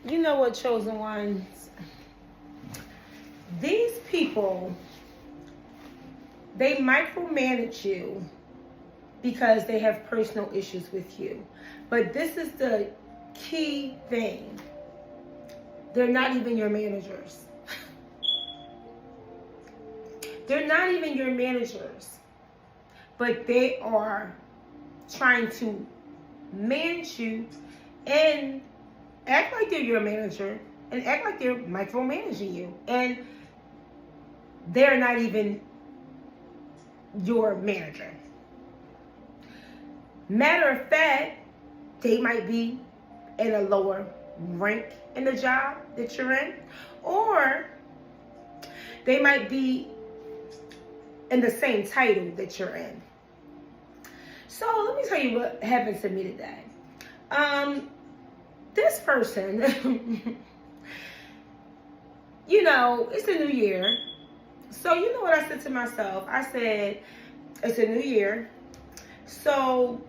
You know what, chosen ones? These people, they micromanage you because they have personal issues with you. But this is the key thing. They're not even your managers. They're not even your managers. But they are trying to manage you and act like they're your manager and act like they're micromanaging you. And they're not even your manager. Matter of fact, they might be in a lower rank in the job that you're in, or they might be in the same title that you're in. So let me tell you what happened to me today. This person, it's a new year. So you know what I said to myself? I said, it's a new year. So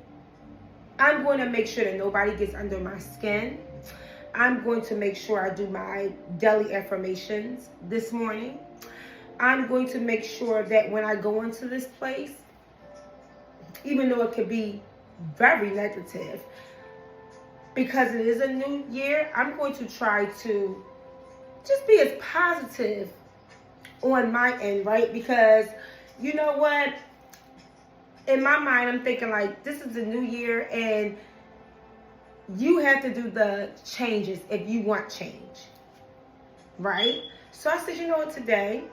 I'm going to make sure that nobody gets under my skin. I'm going to make sure I do my daily affirmations this morning. I'm going to make sure that when I go into this place, even though it could be very negative, because it is a new year, I'm going to try to just be as positive on my end, right? Because you know what? In my mind, I'm thinking like, this is a new year and you have to do the changes if you want change, right? So I said, you know what, today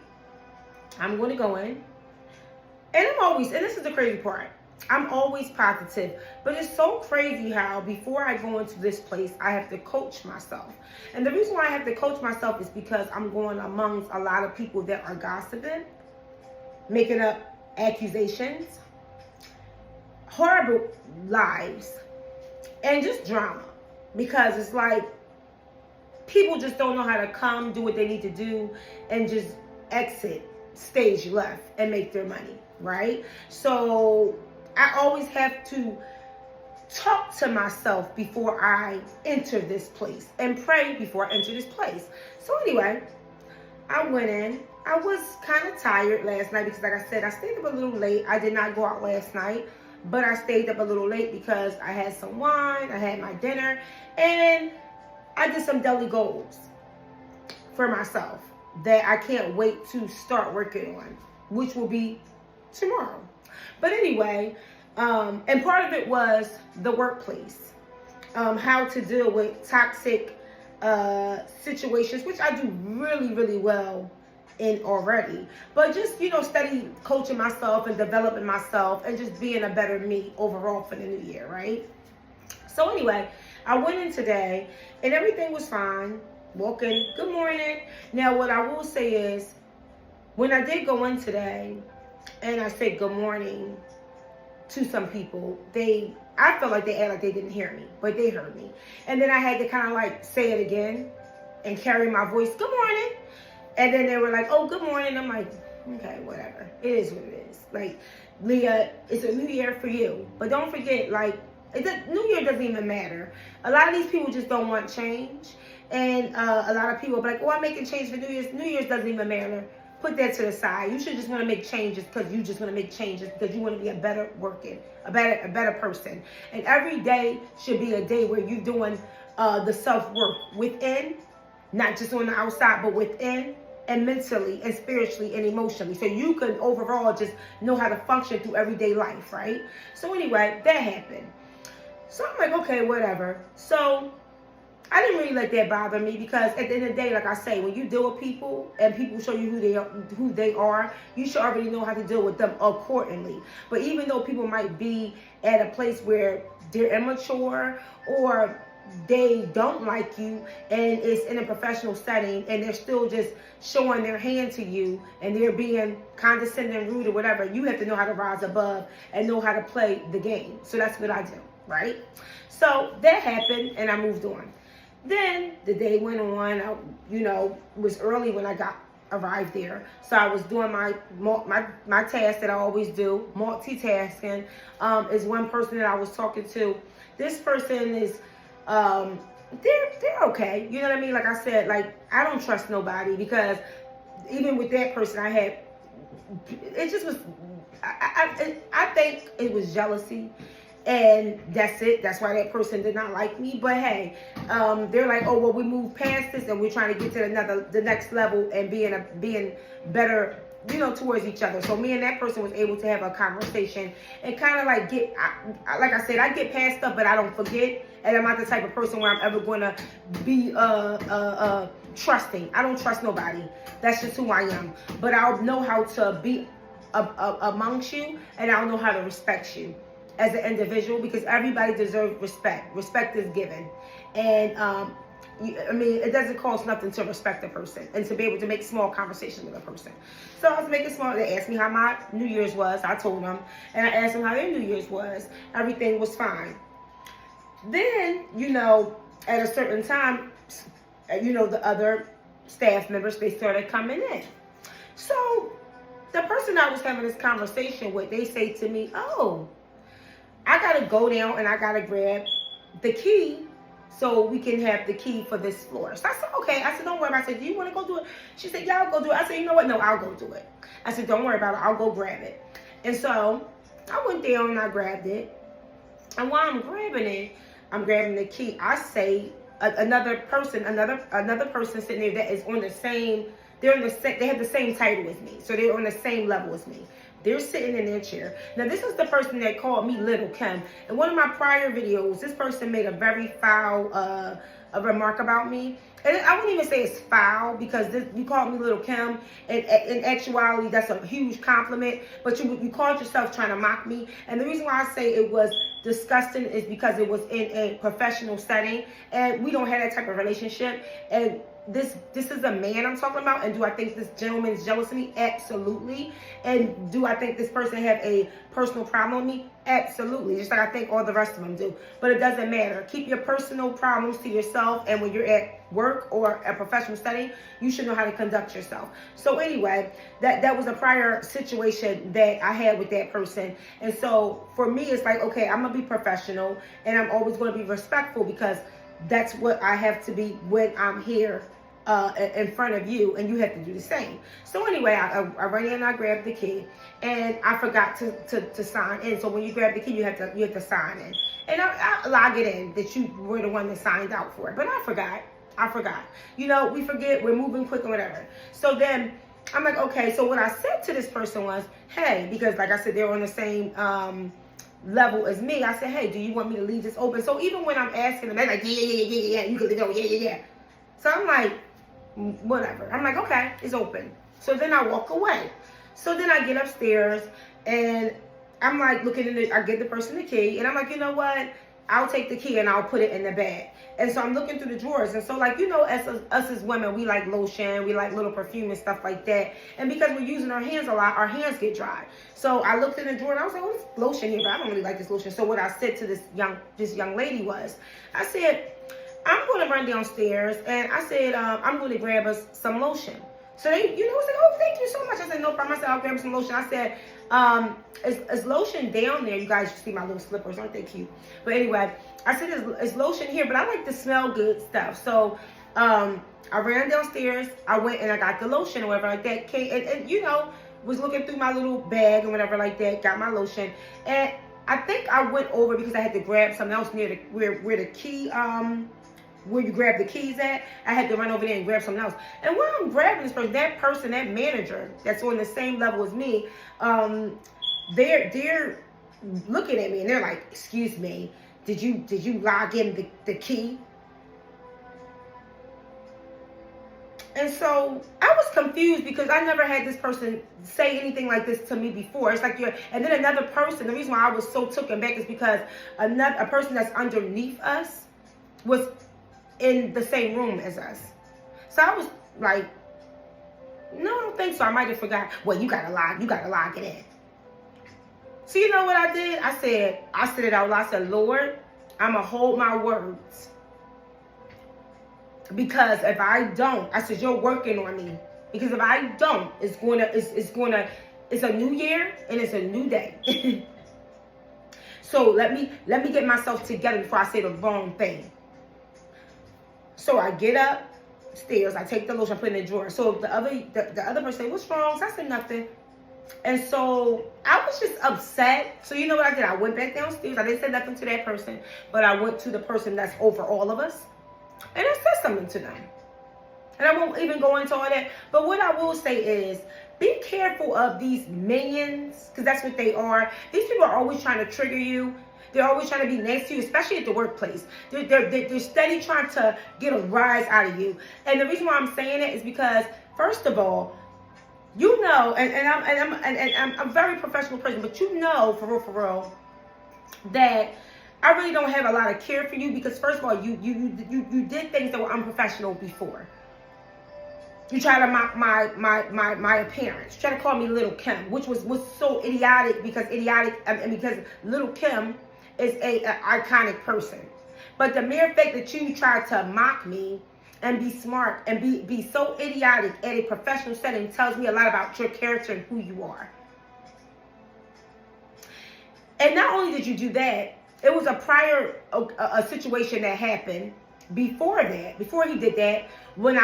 I'm going to go in, and and this is the crazy part, I'm always positive, but it's so crazy how before I go into this place, I have to coach myself. And the reason why I have to coach myself is because I'm going amongst a lot of people that are gossiping, making up accusations, horrible lies, and just drama. Because it's like people just don't know how to come, do what they need to do, and just exit stage left and make their money, right? So I always have to talk to myself before I enter this place and pray before I enter this place. So anyway, I went in. I was kind of tired last night because, like I said, I stayed up a little late. I did not go out last night, but I stayed up a little late because I had some wine, I had my dinner, and I did some daily goals for myself that I can't wait to start working on, which will be tomorrow. But anyway, and part of it was the workplace, how to deal with toxic situations, which I do really, really well in already. But just, study coaching myself and developing myself and just being a better me overall for the new year, right? So anyway, I went in today and everything was fine. Walking, good morning. Now, what I will say is, when I did go in today and I said good morning to some people, I felt like they acted like they didn't hear me, but they heard me. And then I had to kind of like say it again and carry my voice, good morning. And then they were like, oh, good morning. I'm like, okay, whatever. It is what it is. Like, Leah, it's a new year for you. But don't forget, like, New Year doesn't even matter. A lot of these people just don't want change. And a lot of people be like, oh, I'm making change for New Year's. New Year's doesn't even matter. Put that to the side. You should just want to make changes because you just want to make changes because you want to be a better better person. And every day should be a day where you're doing the self-work within, not just on the outside, but within, and mentally and spiritually and emotionally. So you can overall just know how to function through everyday life, right? So anyway, that happened. So I'm like, okay, whatever. So I didn't really let that bother me because at the end of the day, like I say, when you deal with people and people show you who they are, you should already know how to deal with them accordingly. But even though people might be at a place where they're immature or they don't like you and it's in a professional setting and they're still just showing their hand to you and they're being condescending, rude or whatever, you have to know how to rise above and know how to play the game. So that's what I do, right? So that happened and I moved on. Then the day went on. I, was early when I arrived there. So I was doing my task that I always do. Multitasking is one person that I was talking to. This person is they're okay. You know what I mean? Like I said, like I don't trust nobody because even with that person I had, it just was. I think it was jealousy, and that's it. That's why that person did not like me. But hey, they're like, oh well, we moved past this, and we're trying to get to the next level, and being better, you know, towards each other. So me and that person was able to have a conversation and kind of like like I said, I get past stuff, but I don't forget. And I'm not the type of person where I'm ever going to be trusting. I don't trust nobody. That's just who I am. But I'll know how to be amongst you, and I'll know how to respect you as an individual, because everybody deserves respect. Respect is given. And I mean, it doesn't cost nothing to respect a person and to be able to make small conversations with a person. So I was making small. They asked me how my New Year's was. I told them, and I asked them how their New Year's was. Everything was fine. Then, you know, at a certain time, you know, the other staff members, they started coming in. So the person I was having this conversation with, they say to me, oh, I got to go down and I got to grab the key so we can have the key for this floor. So I said, okay. I said, don't worry about it. I said, do you want to go do it? She said, yeah, I'll go do it. I said, you know what? No, I'll go do it. I said, don't worry about it. I'll go grab it. And so I went down and I grabbed it. And while I'm grabbing the key, I say another person sitting there that is on the same, they have the same title as me. So they're on the same level as me. They're sitting in their chair. Now, this is the person that called me Little Kim. In one of my prior videos, this person made a very foul a remark about me. And I wouldn't even say it's foul, because you called me Little Kim. And in actuality, that's a huge compliment. But you called yourself trying to mock me. And the reason why I say it was disgusting is because it was in a professional setting. And we don't have that type of relationship. And this is a man I'm talking about. And do I think this gentleman is jealous of me? Absolutely. And do I think this person have a personal problem with me? Absolutely. Just like I think all the rest of them do. But it doesn't matter. Keep your personal problems to yourself. And when you're at work or a professional setting, you should know how to conduct yourself. So anyway, that was a prior situation that I had with that person. And so for me, it's like, okay, I'm going to be professional, and I'm always going to be respectful, because that's what I have to be when I'm here in front of you, and you have to do the same. So anyway, I ran in and I grabbed the key, and I forgot to sign in. So when you grab the key, you have to sign in, and I log it in that you were the one that signed out for it. But I forgot. You know, we forget. We're moving quick or whatever. So then I'm like, okay. So what I said to this person was, hey, because like I said, they're on the same level as me. I said, hey, do you want me to leave this open? So even when I'm asking them, they're like, yeah, you can go, yeah. So I'm like, whatever. I'm like, okay, it's open. So then I walk away. So then I get upstairs, and I'm like looking in I give the person the key, and I'm like, you know what? I'll take the key and I'll put it in the bag. And so I'm looking through the drawers. And so, like, you know, us as women, we like lotion, we like little perfume and stuff like that. And because we're using our hands a lot, our hands get dry. So I looked in the drawer and I was like, oh, there's lotion here, but I don't really like this lotion. So what I said to this young lady was, I said, I'm going to run downstairs, and I said, I'm going to grab us some lotion. So they, you know, was like, oh, thank you so much. I said, no problem. I said, I'll grab some lotion. I said, is lotion down there? You guys should see my little slippers. Aren't they cute? But anyway, I said, is lotion here? But I like to smell good stuff. So I ran downstairs. I went and I got the lotion or whatever like that. Came, and you know, was looking through my little bag and whatever like that. Got my lotion. And I think I went over because I had to grab something else near where the key, where you grab the keys at. I had to run over there and grab something else. And while I'm grabbing this person, that manager that's on the same level as me, they're looking at me and they're like, excuse me, did you log in the key? And so I was confused because I never had this person say anything like this to me before. It's like and then another person, the reason why I was so taken back is because a person that's underneath us was in the same room as us. So I was like, no, I don't think so. I might have forgot. Well, you gotta log it in. So you know what I did? I said it out loud. I said, Lord, I'ma hold my words. Because if I don't, I said, you're working on me. Because if I don't, it's a new year and it's a new day. So let me get myself together before I say the wrong thing. So I get upstairs, I take the lotion, I put it in the drawer. So the other person said, what's wrong? So I said nothing. And so I was just upset. So you know what I did? I went back downstairs. I didn't say nothing to that person, but I went to the person that's over all of us. And I said something to them. And I won't even go into all that. But what I will say is, be careful of these minions, because that's what they are. These people are always trying to trigger you. They're always trying to be nice to you, especially at the workplace. They're steady trying to get a rise out of you. And the reason why I'm saying it is because, first of all, you know, and I'm a very professional person, but you know, for real, that I really don't have a lot of care for you because, first of all, you did things that were unprofessional before. You try to mock my appearance. You try to call me Little Kim, which was so idiotic because Little Kim is a iconic person. But the mere fact that you tried to mock me and be smart and be so idiotic at a professional setting tells me a lot about your character and who you are. And not only did you do that, it was a prior a situation that happened before that, before he did that, when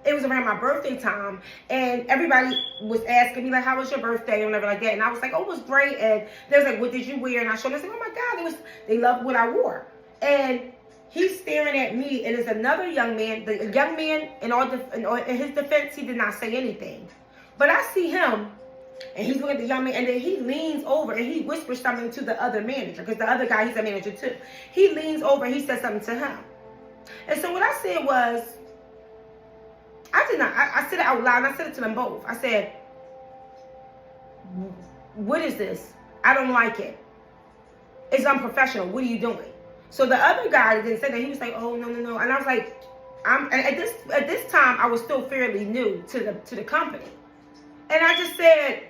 it was around my birthday time, and everybody was asking me, like, how was your birthday, or whatever like that, and I was like, oh, it was great, and they was like, what did you wear, and I showed them, I was like, oh my God, they loved what I wore, and he's staring at me, and there's another young man, the young man, in his defense, he did not say anything, but I see him, and he's looking at the young man, and then he leans over, and he whispers something to the other manager, because the other guy, he's a manager too, he leans over, and he says something to him, and so what I said was, I said it out loud, and I said it to them both. I said, what is this? I don't like it. It's unprofessional. What are you doing? So the other guy didn't say that. He was like, oh, no. And I was like, at this time, I was still fairly new to the company. And I just said,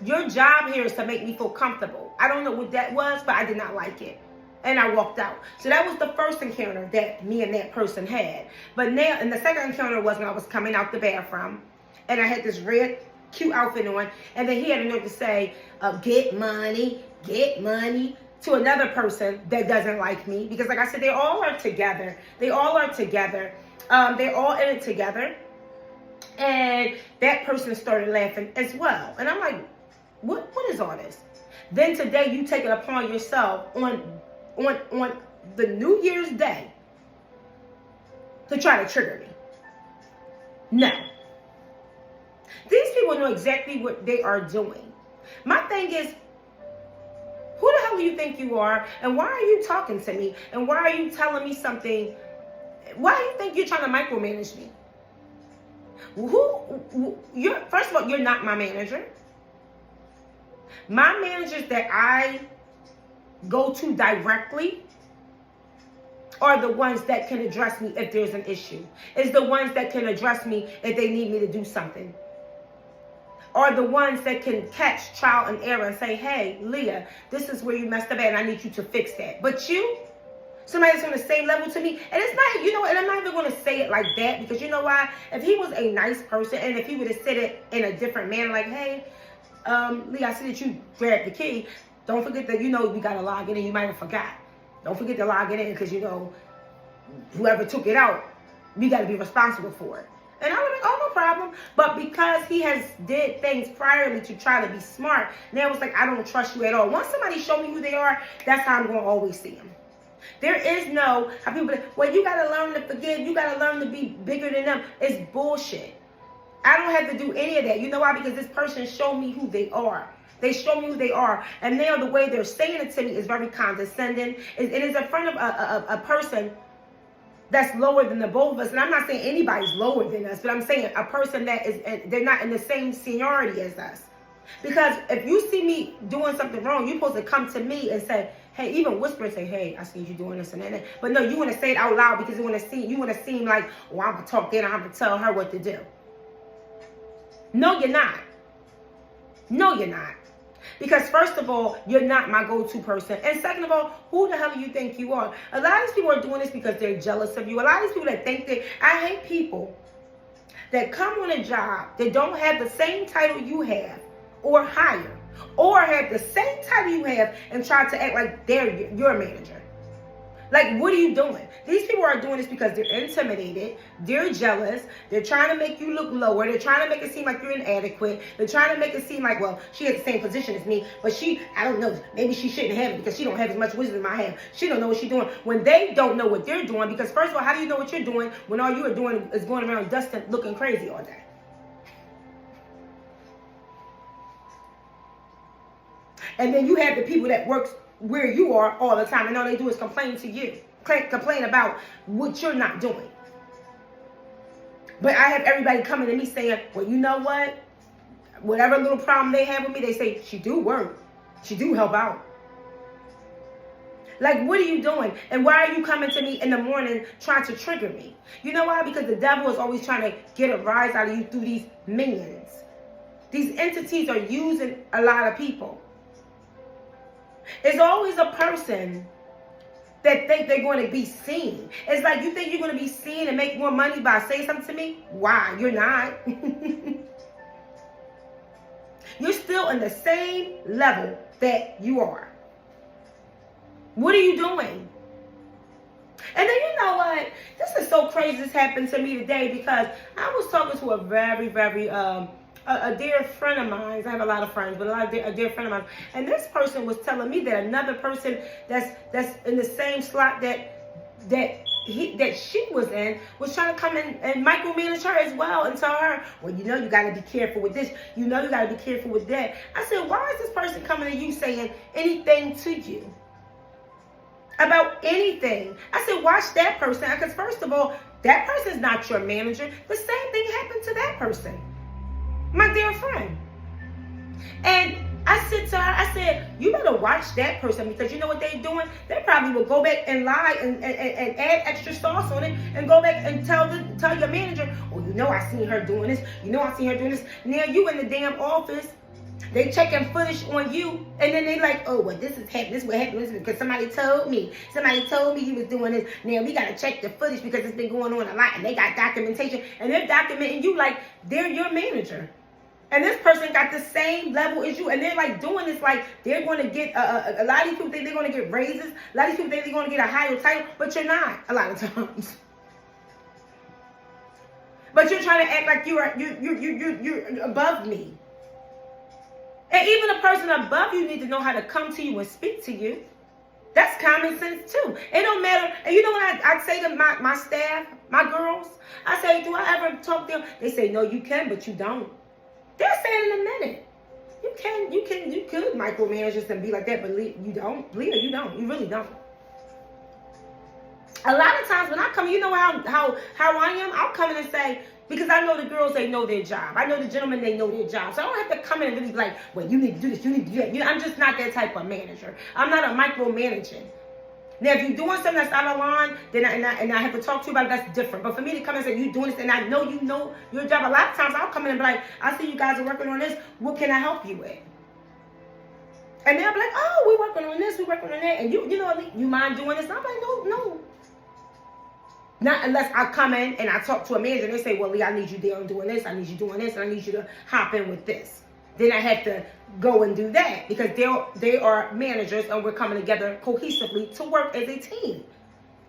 your job here is to make me feel comfortable. I don't know what that was, but I did not like it. And I walked out. So that was the first encounter that me and that person had. But now, and the second encounter was when I was coming out the bathroom, and I had this red, cute outfit on, and then he had a note to say, get money, to another person that doesn't like me. Because like I said, they all are together. They're all in it together. And that person started laughing as well. And I'm like, what is all this? Then today you take it upon yourself on the New Year's Day to try to trigger me. No. These people know exactly what they are doing. My thing is, who the hell do you think you are? And why are you talking to me? And why are you telling me something? Why do you think you're trying to micromanage me? First of all, you're not my manager. My managers that I go to directly are the ones that can address me if there's an issue. It's the ones that can address me if they need me to do something. Are the ones that can catch trial and error and say, hey, Leah, this is where you messed up at and I need you to fix that. But you, somebody that's on the same level to me, and it's not, you know, and I'm not even going to say it like that because you know why? If he was a nice person and if he would have said it in a different manner, like, hey, Leah, I see that you grabbed the key. Don't forget that, you know, we got to log in and you might have forgot. Don't forget to log it in because, you know, whoever took it out, we got to be responsible for it. And I was like, oh, no problem. But because he has did things priorly to try to be smart, now it's like, I don't trust you at all. Once somebody show me who they are, that's how I'm going to always see them. There is no, how people, well, you got to learn to forgive. You got to learn to be bigger than them. It's bullshit. I don't have to do any of that. You know why? Because this person showed me who they are. They show me who they are. And now the way they're saying it to me is very condescending. It is in front of a person that's lower than the both of us. And I'm not saying anybody's lower than us, but I'm saying a person that is, they're not in the same seniority as us. Because if you see me doing something wrong, you're supposed to come to me and say, hey, even whisper and say, hey, I see you doing this and that. But no, you want to say it out loud because you want to seem like, well, I'm going to talk then, I'm going to tell her what to do. No, you're not. No, you're not. Because first of all, you're not my go-to person. And second of all, who the hell do you think you are? A lot of these people are doing this because they're jealous of you. A lot of these people that think that, I hate people that come on a job that don't have the same title you have or higher, or have the same title you have and try to act like they're your manager. Like, what are you doing? These people are doing this because they're intimidated, they're jealous, they're trying to make you look lower, they're trying to make it seem like you're inadequate, they're trying to make it seem like, well, she has the same position as me, but I don't know, maybe she shouldn't have it because she don't have as much wisdom as I have. She don't know what she's doing. When they don't know what they're doing, because first of all, how do you know what you're doing when all you are doing is going around dusting, looking crazy all day? And then you have the people that works where you are all the time, and all they do is complain to you, complain about what you're not doing. But I have everybody coming to me saying, well, you know what? Whatever little problem they have with me, they say, she do work. She do help out. Like, what are you doing? And why are you coming to me in the morning trying to trigger me? You know why? Because the devil is always trying to get a rise out of you through these minions. These entities are using a lot of people. It's always a person that think they're going to be seen. It's like, you think you're going to be seen and make more money by saying something to me? Why? You're not. You're still in the same level that you are. What are you doing? And then, you know what? This is so crazy this happened to me today, because I was talking to a very, very a dear friend of mine. I have a lot of friends, but a dear friend of mine. And this person was telling me that another person that's in the same slot that she was in was trying to come in and micromanage her as well, and tell her, well, you know, you got to be careful with this. You know, you got to be careful with that. I said, why is this person coming to you saying anything to you about anything? I said, watch that person, because first of all, that person's not your manager. The same thing happened to that person, my dear friend. And I said to her, I said, you better watch that person, because you know what they're doing? They probably will go back and lie and add extra sauce on it and go back and tell your manager, oh, you know I seen her doing this. You know I seen her doing this. Now you in the damn office, they checking footage on you, and then they like, oh, well, this is happening. This is what happened. This is because somebody told me. Somebody told me you was doing this. Now we got to check the footage because it's been going on a lot, and they got documentation, and they're documenting you like they're your manager. And this person got the same level as you. And they're like doing this like they're going to get, a lot of these people think they're going to get raises. A lot of these people think they're going to get a higher title. But you're not a lot of times. But you're trying to act like you're above me. And even a person above you needs to know how to come to you and speak to you. That's common sense too. It don't matter. And you know what I say to my staff, my girls? I say, do I ever talk to them? They say, no, you can, but you don't. They're saying in a minute. You could micromanage this and be like that, but you don't. Leah, you don't. You really don't. A lot of times when I come, you know how I am? I'll come in and say, because I know the girls, they know their job. I know the gentlemen, they know their job. So I don't have to come in and really be like, well, you need to do this, you need to do that. I'm just not that type of manager. I'm not a micromanaging. Now, if you're doing something that's out of line, then I have to talk to you about it, that's different. But for me to come and say, you're doing this, and I know you know your job, a lot of times I'll come in and be like, I see you guys are working on this. What can I help you with? And they'll be like, oh, we're working on this, we're working on that. And you know, you mind doing this? And I'm like, no. Not unless I come in and I talk to a manager and they say, well, Lee, I need you there doing this, I need you doing this, and I need you to hop in with this. Then I have to go and do that, because they are managers and we're coming together cohesively to work as a team.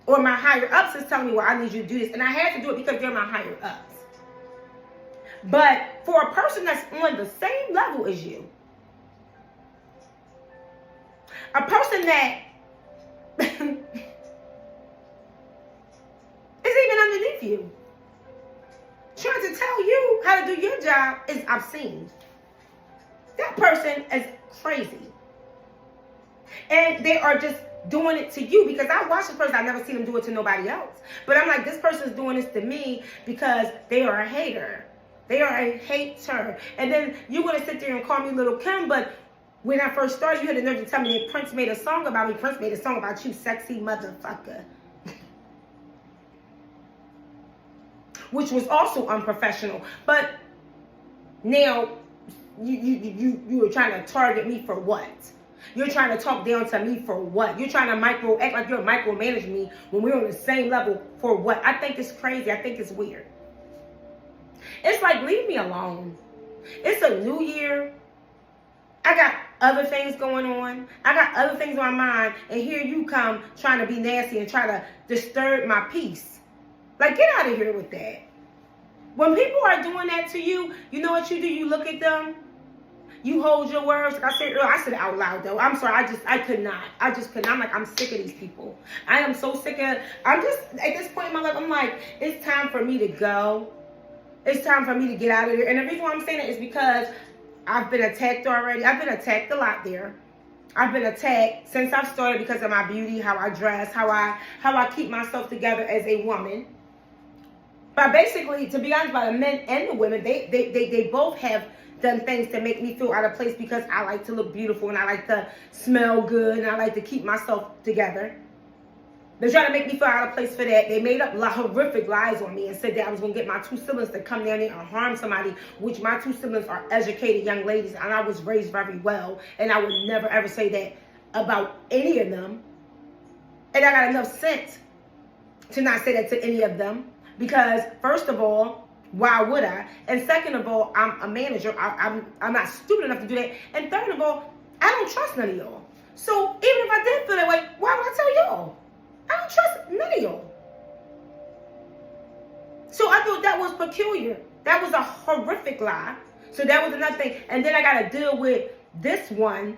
Or my higher ups is telling me, well, I need you to do this. And I have to do it because they're my higher ups. But for a person that's on the same level as you, a person that is even underneath you, trying to tell you how to do your job, is obscene. That person is crazy. And they are just doing it to you, because I watch this person, I've never seen them do it to nobody else. But I'm like, this person's doing this to me because they are a hater. They are a hater. And then you're going to sit there and call me Little Kim, but when I first started, you had the nerve to tell me that Prince made a song about me. Prince made a song about you, sexy motherfucker. Which was also unprofessional. But now, you were trying to target me for what? You're trying to talk down to me for what? You're trying to act like you're micromanaging me when we're on the same level for what? I think it's crazy. I think it's weird. It's like, leave me alone. It's a new year. I got other things going on. I got other things on my mind, and here you come trying to be nasty and try to disturb my peace. Like, get out of here with that. When people are doing that to you, you know what you do? You look at them. You hold your words. Like I said it out loud though. I'm sorry. I could not. I just could not. I'm like, I'm sick of these people. I am so sick of. I'm just at this point in my life. I'm like, it's time for me to go. It's time for me to get out of here. And the reason why I'm saying it is because I've been attacked already. I've been attacked a lot there. I've been attacked since I've started because of my beauty, how I dress, how I keep myself together as a woman. But basically, to be honest, by the men and the women, they both have done things to make me feel out of place because I like to look beautiful and I like to smell good and I like to keep myself together. They try to make me feel out of place for that. They made up horrific lies on me and said that I was going to get my two siblings to come down there and harm somebody, which my two siblings are educated young ladies and I was raised very well. And I would never ever say that about any of them. And I got enough sense to not say that to any of them because, first of all, why would I? And second of all, I'm a manager. I'm not stupid enough to do that. And third of all, I don't trust none of y'all. So even if I did feel that way, why would I tell y'all? I don't trust none of y'all. So I thought that was peculiar. That was a horrific lie. So that was another thing. And then I got to deal with this one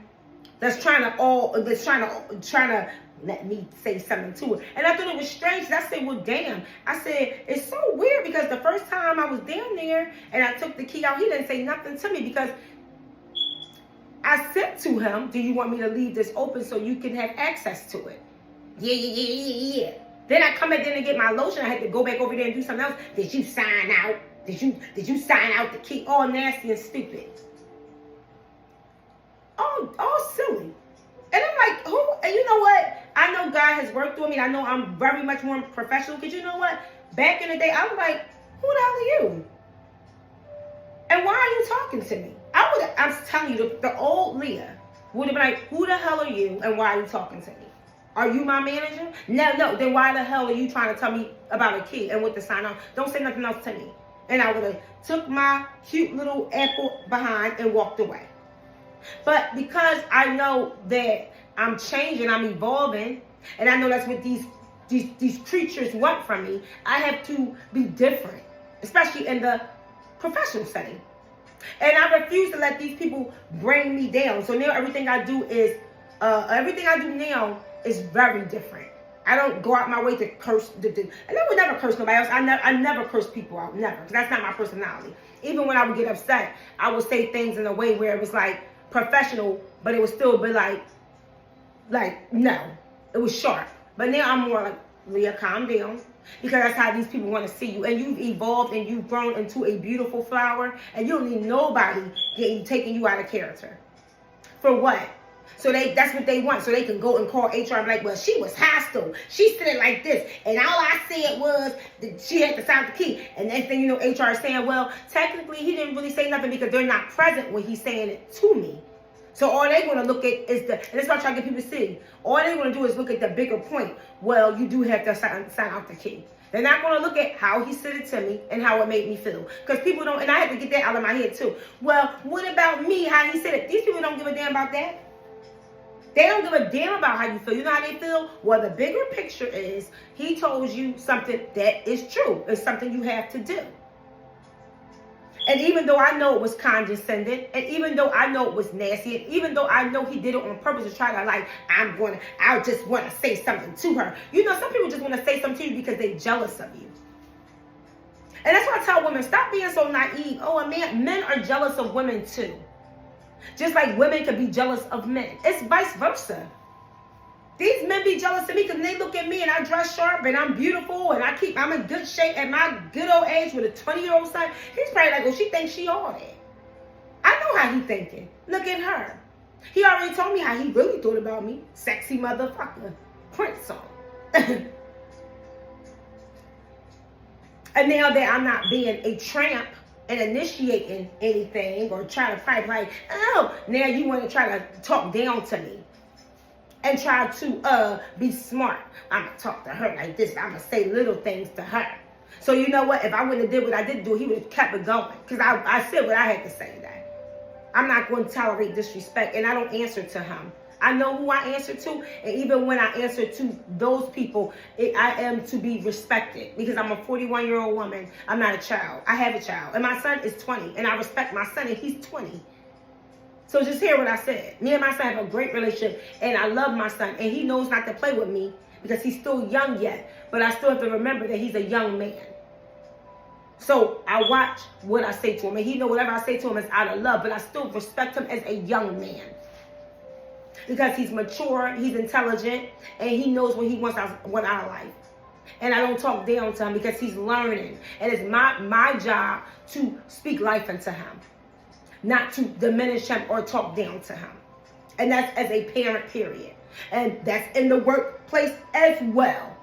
that's trying to let me say something to it. And I thought it was strange. I said, well, damn. I said, it's so weird because the first time I was down there and I took the key out, he didn't say nothing to me because I said to him, do you want me to leave this open so you can have access to it? Yeah. Then I come back in and get my lotion. I had to go back over there and do something else. Did you sign out? Did you sign out the key? All nasty and stupid. All silly. And I'm like, who? And you know what? I know God has worked on me. I know I'm very much more professional. Because you know what? Back in the day, I was like, who the hell are you? And why are you talking to me? I'm telling you, the old Leah would have been like, who the hell are you? And why are you talking to me? Are you my manager? No. Then why the hell are you trying to tell me about a key and what to sign on? Don't say nothing else to me. And I would have took my cute little apple behind and walked away. But because I know that I'm changing, I'm evolving, and I know that's what these creatures want from me, I have to be different, especially in the professional setting. And I refuse to let these people bring me down. So now everything I do now is very different. I don't go out my way to curse. And I would never curse nobody else. I never curse people out. Never. Because that's not my personality. Even when I would get upset, I would say things in a way where it was like professional, but it would still be like no. It was sharp. But now I'm more like, Leah, calm down. Because that's how these people want to see you. And you've evolved and you've grown into a beautiful flower. And you don't need nobody taking you out of character. For what? So that's what they want. So they can go and call HR and be like, well, she was hostile. She said it like this. And all I said was that she had to sign the key. And next thing you know, HR is saying, well, technically he didn't really say nothing because they're not present when he's saying it to me. So all they're going to look at is and that's what I try to get people to see. All they're going to do is look at the bigger point. Well, you do have to sign out the key. They're not going to look at how he said it to me and how it made me feel. Because people don't, and I had to get that out of my head too. Well, what about me, how he said it? These people don't give a damn about that. They don't give a damn about how you feel. You know how they feel? Well, the bigger picture is he told you something that is true. It's something you have to do. And even though I know it was condescending, and even though I know it was nasty, and even though I know he did it on purpose to try to I just want to say something to her. You know, some people just want to say something to you because they're jealous of you. And that's why I tell women, stop being so naive. Oh, men are jealous of women too. Just like women can be jealous of men. It's vice versa. These men be jealous of me because they look at me and I dress sharp and I'm beautiful and I'm in good shape at my good old age with a 20-year-old son. He's probably like, well, she thinks she all that. I know how he thinking. Look at her. He already told me how he really thought about me. Sexy motherfucker. Prince song. And now that I'm not being a tramp and initiating anything or trying to fight like, oh, now you want to try to talk down to me and try to be smart. I'm going to talk to her like this. I'm going to say little things to her. So you know what? If I wouldn't have did what I did do, he would have kept it going. Because I said what I had to say today. I'm not going to tolerate disrespect, and I don't answer to him. I know who I answer to, and even when I answer to those people, I am to be respected because I'm a 41-year-old woman. I'm not a child. I have a child, and my son is 20, and I respect my son, and he's 20. So just hear what I said. Me and my son have a great relationship, and I love my son, and he knows not to play with me because he's still young yet, but I still have to remember that he's a young man. So I watch what I say to him, and he know whatever I say to him is out of love, but I still respect him as a young man. Because he's mature, he's intelligent, and he knows what he wants out of life. And I don't talk down to him because he's learning. And it's my job to speak life into him, not to diminish him or talk down to him. And that's as a parent, period. And that's in the workplace as well.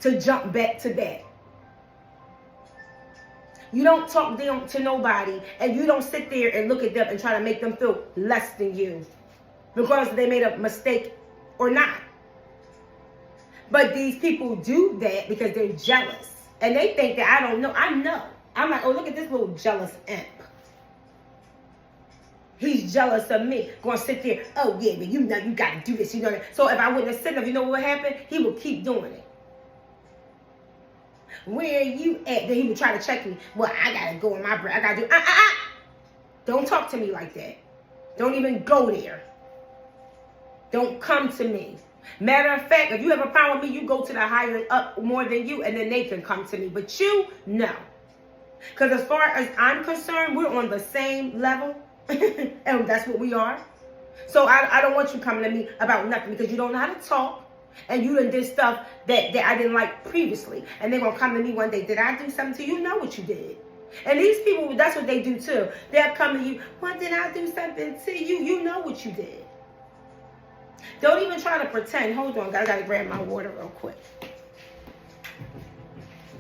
To jump back to that. You don't talk down to nobody, and you don't sit there and look at them and try to make them feel less than you, regardless if they made a mistake or not. But these people do that because they're jealous, and they think that I don't know. I know. I'm like, oh, look at this little jealous imp. He's jealous of me. Going to sit there, oh yeah, but you know you got to do this, you know. So if I wouldn't have said that, you know what would happen? He would keep doing it. Where you at? Then he would try to check me. Well, I gotta go in my break. I gotta do. Don't talk to me like that. Don't even go there. Don't come to me. Matter of fact, if you have a problem with me, you go to the higher up more than you, and then they can come to me. But you, no. Because as far as I'm concerned, we're on the same level, and that's what we are. So I don't want you coming to me about nothing because you don't know how to talk. And you done did stuff that I didn't like previously. And they're going to come to me one day. Did I do something to you? You know what you did. And these people, that's what they do too. They'll come to you. Well, did I do something to you? You know what you did. Don't even try to pretend. Hold on. I got to grab my water real quick.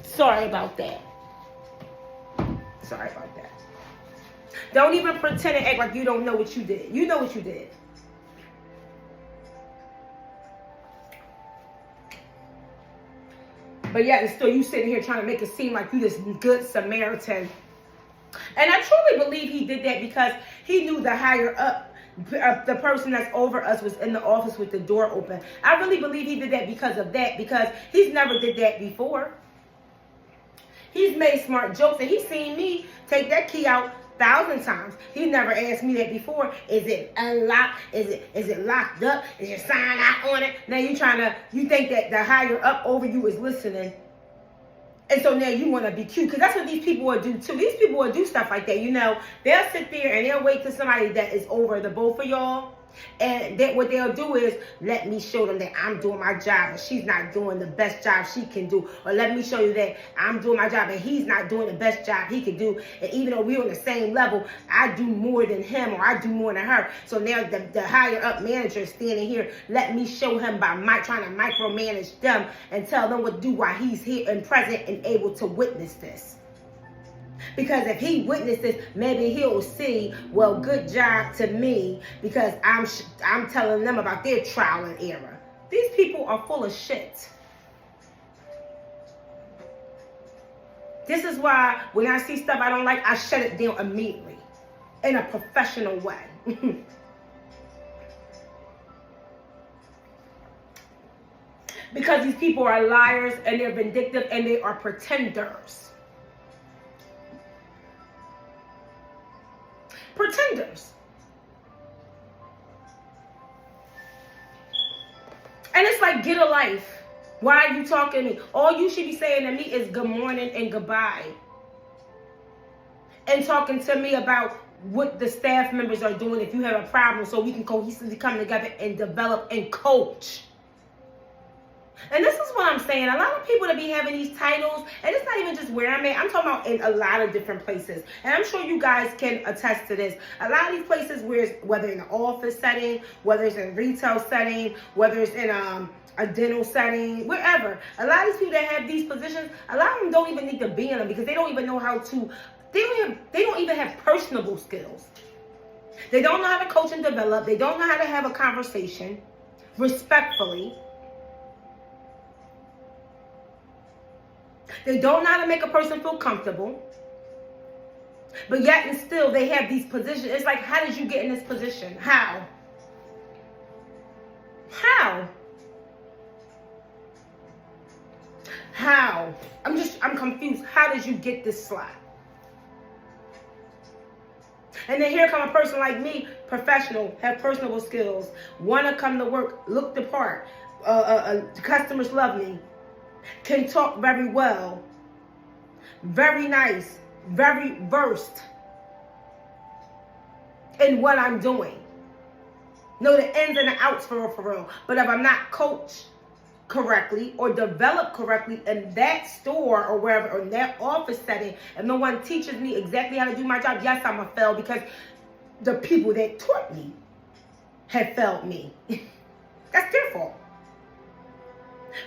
Sorry about that. Sorry about that. Don't even pretend and act like you don't know what you did. You know what you did. But yet, and still, you sitting here trying to make it seem like you this good Samaritan. And I truly believe he did that because he knew the higher up, the person that's over us was in the office with the door open. I really believe he did that because he's never did that before. He's made smart jokes, and he's seen me take that key out 1,000 times. He never asked me that before. Is it unlocked? Is it locked up? Is your sign out on it? Now you think that the higher up over you is listening. And so now you want to be cute. Because that's what these people will do too. These people will do stuff like that. You know, they'll sit there and they'll wait till somebody that is over the both of y'all. And that what they'll do is let me show them that I'm doing my job and she's not doing the best job she can do. Or let me show you that I'm doing my job and he's not doing the best job he can do. And even though we're on the same level, I do more than him or I do more than her. So now the higher up manager is standing here. Let me show him by trying to micromanage them and tell them what to do while he's here and present and able to witness this. Because if he witnesses, maybe he'll see, well, good job to me because I'm telling them about their trial and error. These people are full of shit. This is why when I see stuff I don't like, I shut it down immediately in a professional way. Because these people are liars and they're vindictive and they are pretenders. Pretenders. And it's like, get a life. Why are you talking to me? All you should be saying to me is good morning and goodbye. And talking to me about what the staff members are doing if you have a problem so we can cohesively come together and develop and coach. And this is what I'm saying. A lot of people that be having these titles, and it's not even just where I'm at. I'm talking about in a lot of different places. And I'm sure you guys can attest to this. A lot of these places, whether in an office setting, whether it's in a retail setting, whether it's in a dental setting, wherever. A lot of these people that have these positions, a lot of them don't even need to be in them because they don't even know how to, they don't even have personable skills. They don't know how to coach and develop. They don't know how to have a conversation respectfully. They don't know how to make a person feel comfortable. But yet and still, they have these positions. It's like, how did you get in this position? How? How? How? I'm confused. How did you get this slot? And then here come a person like me, professional, have personable skills, want to come to work, look the part. Customers love me, can talk very well, very nice, very versed in what I'm doing. Know the ins and the outs for real. But if I'm not coached correctly or developed correctly in that store or wherever, or in that office setting, and no one teaches me exactly how to do my job, yes, I'm a fail, because the people that taught me have failed me. That's their fault.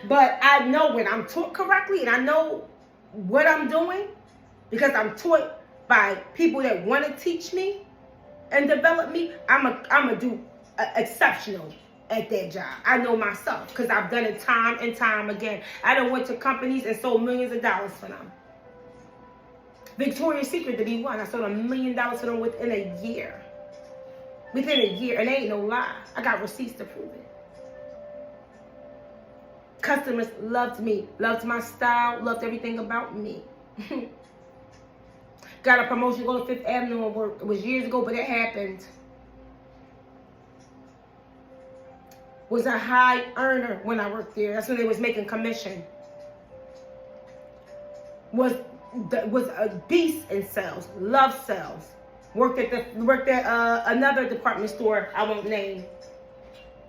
But I know when I'm taught correctly and I know what I'm doing, because I'm taught by people that want to teach me and develop me, I'm a do exceptional at that job. I know myself because I've done it time and time again. I done went to companies and sold millions of dollars for them. Victoria's Secret to be one. I sold $1 million for them within a year. Within a year, and they ain't no lie. I got receipts to prove it. Customers loved me, loved my style, loved everything about me. Got a promotion to go to Fifth Avenue and work. It was years ago, but it happened. Was a high earner when I worked there. That's when they was making commission. Was a beast in sales. Loved sales. Worked at another department store I won't name.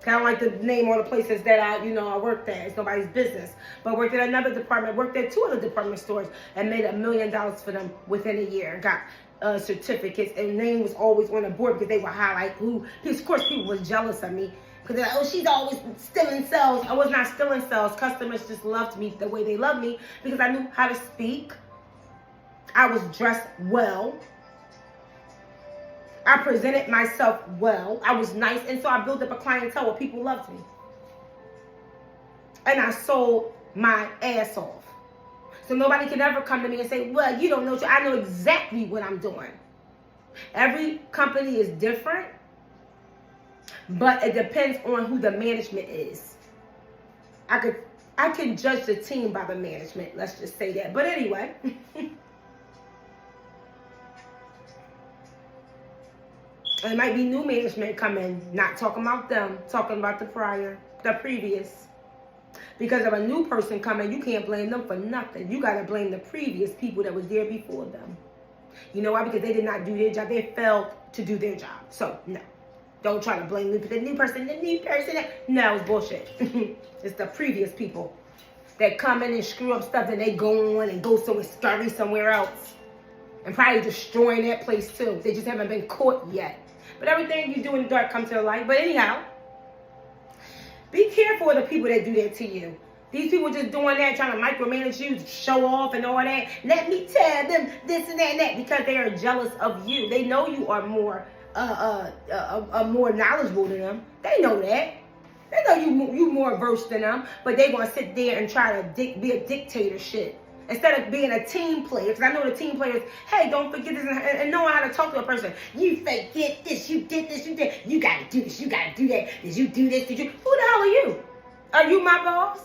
I don't like to name all the places that I worked at. It's nobody's business. But worked at another department. Worked at 2 other department stores and made $1 million for them within a year. Got certificates, and name was always on the board because they would highlight who. Because of course people was jealous of me. Because they're like, oh, she's always stealing sales. I was not stealing sales. Customers just loved me the way they loved me because I knew how to speak. I was dressed well. I presented myself well. I was nice. And so I built up a clientele where people loved me. And I sold my ass off. So nobody can ever come to me and say, well, you don't know. I know exactly what I'm doing. Every company is different. But it depends on who the management is. I can judge the team by the management. Let's just say that. But anyway. It might be new management coming, not talking about them, talking about the previous. Because if a new person coming, you can't blame them for nothing. You got to blame the previous people that was there before them. You know why? Because they did not do their job. They failed to do their job. So, no. Don't try to blame the new person. No, it's bullshit. It's the previous people that come in and screw up stuff, and they go on and go scurry somewhere else. And probably destroying that place too. They just haven't been caught yet. But everything you do in the dark comes to the light. But anyhow, be careful of the people that do that to you. These people just doing that, trying to micromanage you, show off and all that. Let me tell them this and that and that, because they are jealous of you. They know you are more more knowledgeable than them. They know that. They know you more versed than them. But they want to sit there and try to be a dictatorship. Instead of being a team player, because I know the team players, hey, don't forget this, and knowing how to talk to a person. You forget this, you did this, you did. You got to do this, you got to do that. Did you do this? Did you? Who the hell are you? Are you my boss?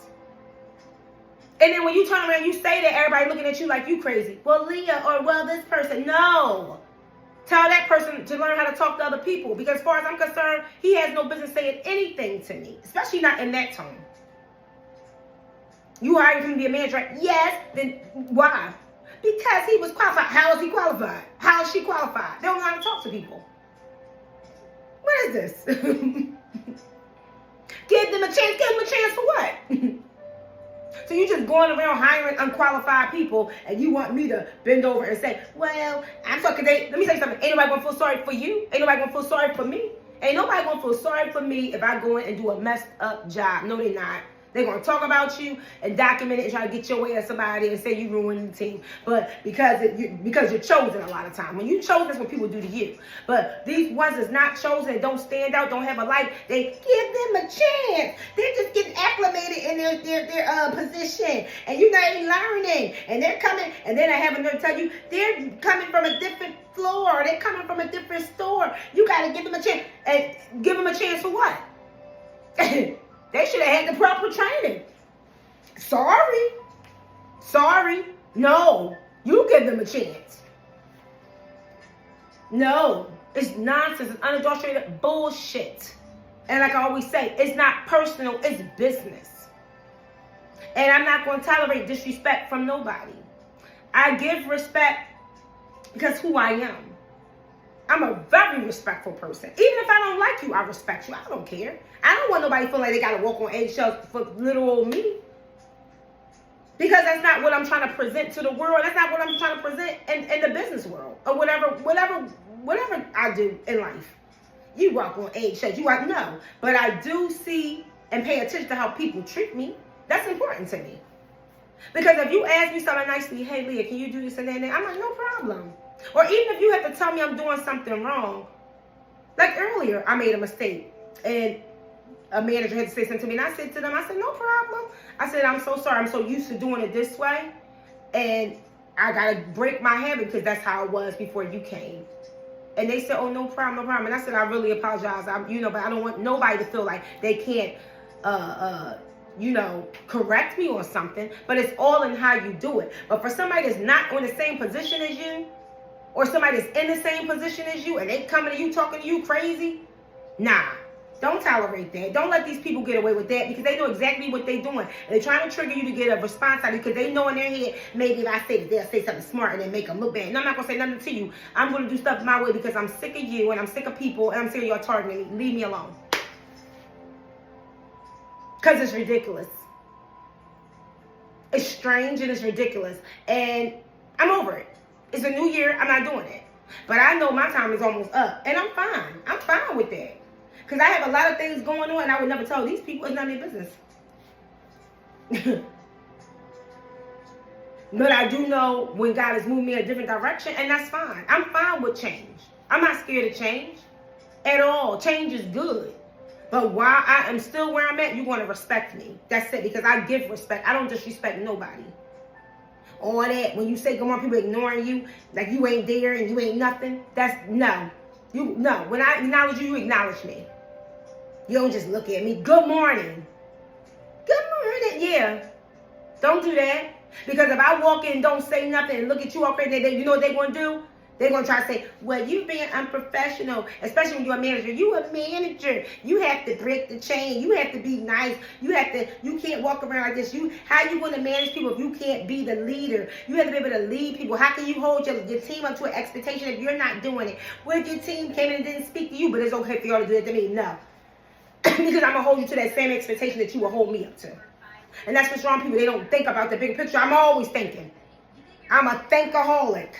And then when you turn around, you say that, everybody looking at you like you crazy. Well, Leah, or well, this person. No. Tell that person to learn how to talk to other people. Because as far as I'm concerned, he has no business saying anything to me. Especially not in that tone. You hired him to be a manager, right? Yes. Then why? Because he was qualified. How is he qualified? How is she qualified? They don't know how to talk to people. What is this? Give them a chance. Give them a chance for what? So you just going around hiring unqualified people, and you want me to bend over and say, well, I'm talking. Let me say something. Ain't nobody gonna feel sorry for you. Ain't nobody gonna feel sorry for me. Ain't nobody gonna feel sorry for me if I go in and do a messed up job. No, they not. They're going to talk about you and document it and try to get your way at somebody and say you ruined the team. But because you're chosen a lot of time. When you chosen, that's what people do to you. But these ones that's not chosen and don't stand out, don't have a light, they give them a chance. They're just getting acclimated in their position. And you're not even learning. And they're coming, and then I have another tell you, they're coming from a different floor. They're coming from a different store. You got to give them a chance. And give them a chance for what? They should have had the proper training. Sorry. No, you give them a chance. No, it's nonsense. It's unadulterated bullshit. And like I always say, it's not personal, it's business. And I'm not going to tolerate disrespect from nobody. I give respect because who I am. I'm a very respectful person. Even if I don't like you, I respect you. I don't care. I don't want nobody feeling like they got to walk on eggshells for little old me. Because that's not what I'm trying to present to the world. That's not what I'm trying to present in the business world. Or whatever I do in life. You walk on eggshells. No. But I do see and pay attention to how people treat me. That's important to me. Because if you ask me something nicely, hey, Leah, can you do this and that? I'm like, no problem. Or even if you have to tell me I'm doing something wrong. Like earlier, I made a mistake. And a manager had to say something to me. And I said to them, no problem. I said, I'm so sorry. I'm so used to doing it this way. And I got to break my habit because that's how it was before you came. And they said, oh, no problem. And I said, I really apologize. But I don't want nobody to feel like they can't, correct me or something. But it's all in how you do it. But for somebody that's not in the same position as you, or somebody that's in the same position as you, and they coming to you, talking to you crazy, nah. Don't tolerate that. Don't let these people get away with that because they know exactly what they're doing. And they're trying to trigger you to get a response out of you because they know in their head, maybe if I say this, they'll say something smart and then make them look bad. No, I'm not going to say nothing to you. I'm going to do stuff my way because I'm sick of you and I'm sick of people and I'm sick of y'all targeting me. Leave me alone. Because it's ridiculous. It's strange and it's ridiculous. And I'm over it. It's a new year. I'm not doing it. But I know my time is almost up. And I'm fine. I'm fine with that. Because I have a lot of things going on and I would never tell these people it's none of their business. But I do know when God has moved me in a different direction, and that's fine. I'm fine with change. I'm not scared of change at all. Change is good. But while I am still where I'm at, you're going to respect me. That's it, because I give respect. I don't disrespect nobody. All that, when you say come on, people ignoring you, like you ain't there and you ain't nothing, that's no. When I acknowledge you, you acknowledge me. You don't just look at me. Good morning. Good morning. Yeah. Don't do that. Because if I walk in and don't say nothing and look at you all crazy, you know what they're going to do? They're going to try to say, well, you being unprofessional, especially when you're a manager. You a manager. You have to break the chain. You have to be nice. You can't walk around like this. How you going to manage people if you can't be the leader? You have to be able to lead people. How can you hold your team up to an expectation if you're not doing it? What if your team came in and didn't speak to you, but it's okay for y'all to do that to me? No. Because I'm going to hold you to that same expectation that you will hold me up to. And that's what's wrong with people. They don't think about the big picture. I'm always thinking. I'm a thinkaholic.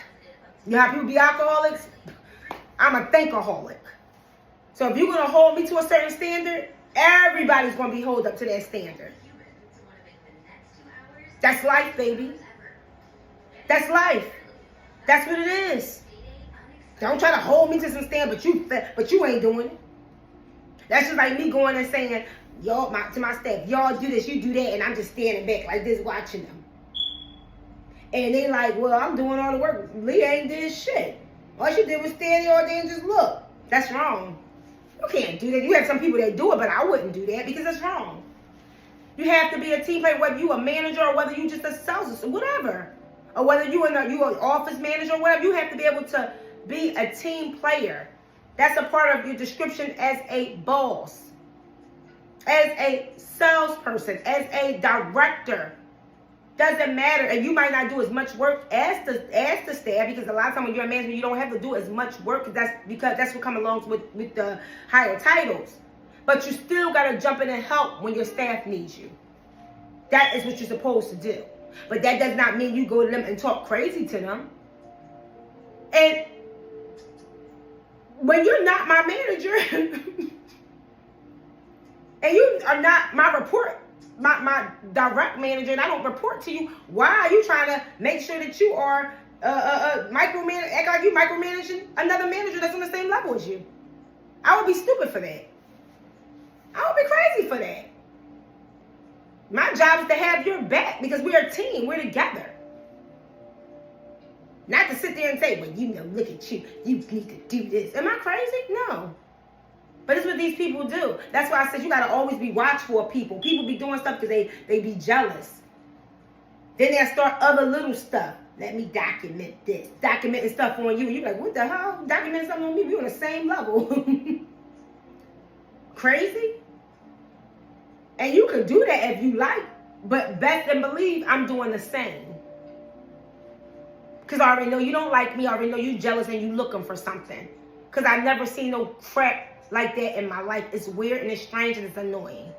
You know how people be alcoholics? I'm a thinkaholic. So if you're going to hold me to a certain standard, everybody's going to be held up to that standard. That's life, baby. That's life. That's what it is. Don't try to hold me to some standard, but you ain't doing it. That's just like me going and saying, y'all, to my staff, y'all do this, you do that, and I'm just standing back like this watching them. And they like, well, I'm doing all the work. Leah ain't did shit. All she did was stand there all day and just look. That's wrong. You can't do that. You have some people that do it, but I wouldn't do that because it's wrong. You have to be a team player, whether you a manager or whether you just a sales assistant, whatever. Or whether you an office manager or whatever. You have to be able to be a team player. That's a part of your description as a boss, as a salesperson, as a director. Doesn't matter. And you might not do as much work as the staff, because a lot of times when you're a manager, you don't have to do as much work because that's what comes along with the higher titles. But you still got to jump in and help when your staff needs you. That is what you're supposed to do. But that does not mean you go to them and talk crazy to them. And when you're not my manager and you are not my report my direct manager and I don't report to you, why are you trying to make sure that you are micromanage, act like you micromanaging another manager that's on the same level as you? I would be stupid for that. I would be crazy for that. My job is to have your back because we're a team. We're together. Not to sit there and say, well, you know, look at you. You need to do this. Am I crazy? No. But it's what these people do. That's why I said you got to always be watchful of people. People be doing stuff because they be jealous. Then they'll start other little stuff. Let me document this. Documenting stuff on you. You're like, what the hell? Documenting something on me? We're on the same level. Crazy? And you could do that if you like. But best and believe I'm doing the same. Because I already know you don't like me. I already know you jealous and you looking for something. Because I've never seen no crap like that in my life. It's weird and it's strange and it's annoying.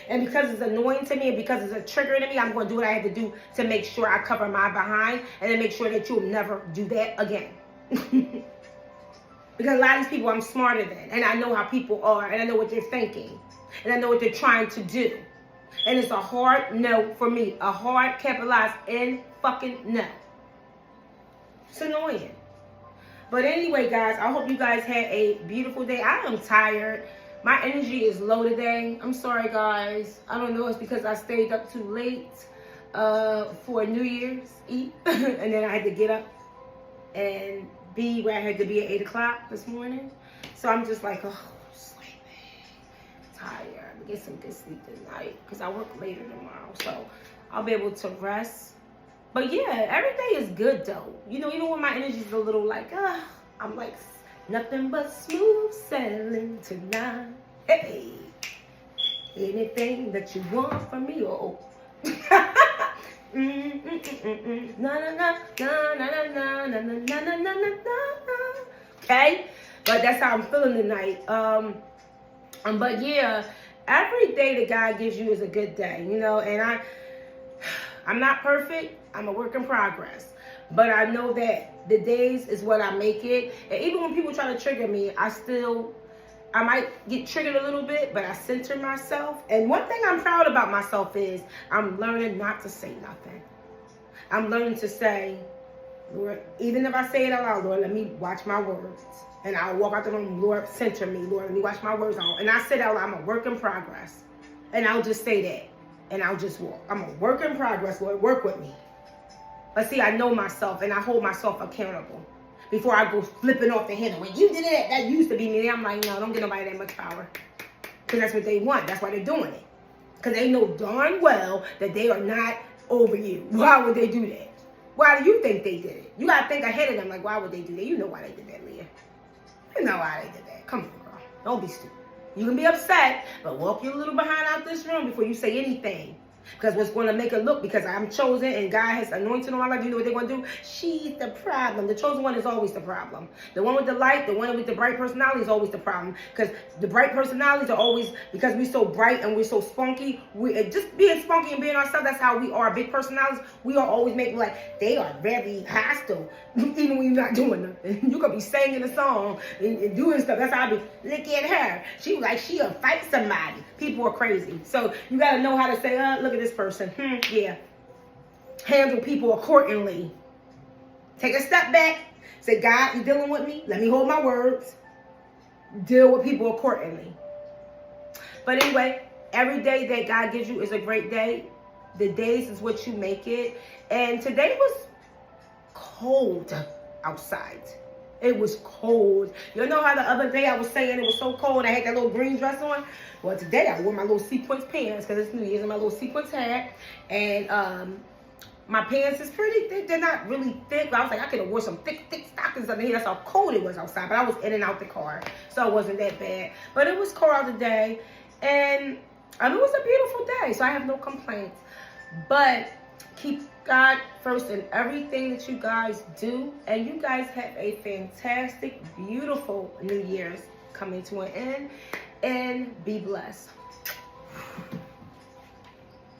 And because it's annoying to me and because it's a trigger to me, I'm going to do what I have to do to make sure I cover my behind and then make sure that you'll never do that again. Because a lot of these people I'm smarter than. And I know how people are. And I know what they're thinking. And I know what they're trying to do. And it's a hard no for me. A hard capitalized N fucking no. It's annoying. But anyway, guys, I hope you guys had a beautiful day. I am tired. My energy is low today. I'm sorry, guys. I don't know. It's because I stayed up too late for New Year's Eve. And then I had to get up and be where I had to be at 8 o'clock this morning. So I'm just like, oh, sleepy. Tired. I'm get some good sleep tonight because I work later tomorrow. So I'll be able to rest. But yeah, every day is good though. You know, even when my energy is a little like, I'm like, nothing but smooth sailing tonight. Hey, anything that you want from me, oh. Na na na na na na na na na na na na. Okay, but that's how I'm feeling tonight. But yeah, every day that God gives you is a good day, you know. And I'm not perfect. I'm a work in progress. But I know that the days is what I make it. And even when people try to trigger me, I might get triggered a little bit, but I center myself. And one thing I'm proud about myself is I'm learning not to say nothing. I'm learning to say, Lord, even if I say it out loud, Lord, let me watch my words. And I'll walk out the room, Lord, center me. Lord, let me watch my words out. And I said out loud, I'm a work in progress. And I'll just say that. And I'll just walk. I'm a work in progress, Lord, work with me. But see, I know myself and I hold myself accountable before I go flipping off the handle. When you did it, that used to be me. I'm like, no, don't get nobody that much power. Because that's what they want. That's why they're doing it. Because they know darn well that they are not over you. Why would they do that? Why do you think they did it? You got to think ahead of them. Like, why would they do that? You know why they did that, Leah. You know why they did that. Come on, girl. Don't be stupid. You can be upset, but walk your little behind out this room before you say anything. Because what's going to make it look, because I'm chosen and God has anointed on my life, you know what they're going to do? She's the problem. The chosen one is always the problem. The one with the light, the one with the bright personality is always the problem. Because the bright personalities are always, because we're so bright and we're so spunky, just being spunky and being ourselves, that's how we are. Big personalities, we are always making like, they are very hostile, even when you're not doing nothing. You could be singing a song and doing stuff. That's how I be, look at her. She was like, she'll fight somebody. People are crazy. So you got to know how to say, look at this person. Yeah. Handle people accordingly. Take a step back. Say, God, you dealing with me? Let me hold my words. Deal with people accordingly. But anyway, every day that God gives you is a great day. The days is what you make it. And today was cold outside. It was cold. You know how the other day I was saying it was so cold, I had that little green dress on? Well, today I wore my little sequence pants because it's New Year's, and my little sequence hat. And my pants is pretty thick. They're not really thick, but I was like, I could have wore some thick stockings under here. That's how cold it was outside. But I was in and out the car, so it wasn't that bad. But it was cold out today, and it was a beautiful day, so I have no complaints. But keep God first in everything that you guys do. And you guys have a fantastic, beautiful New Year's coming to an end. And be blessed.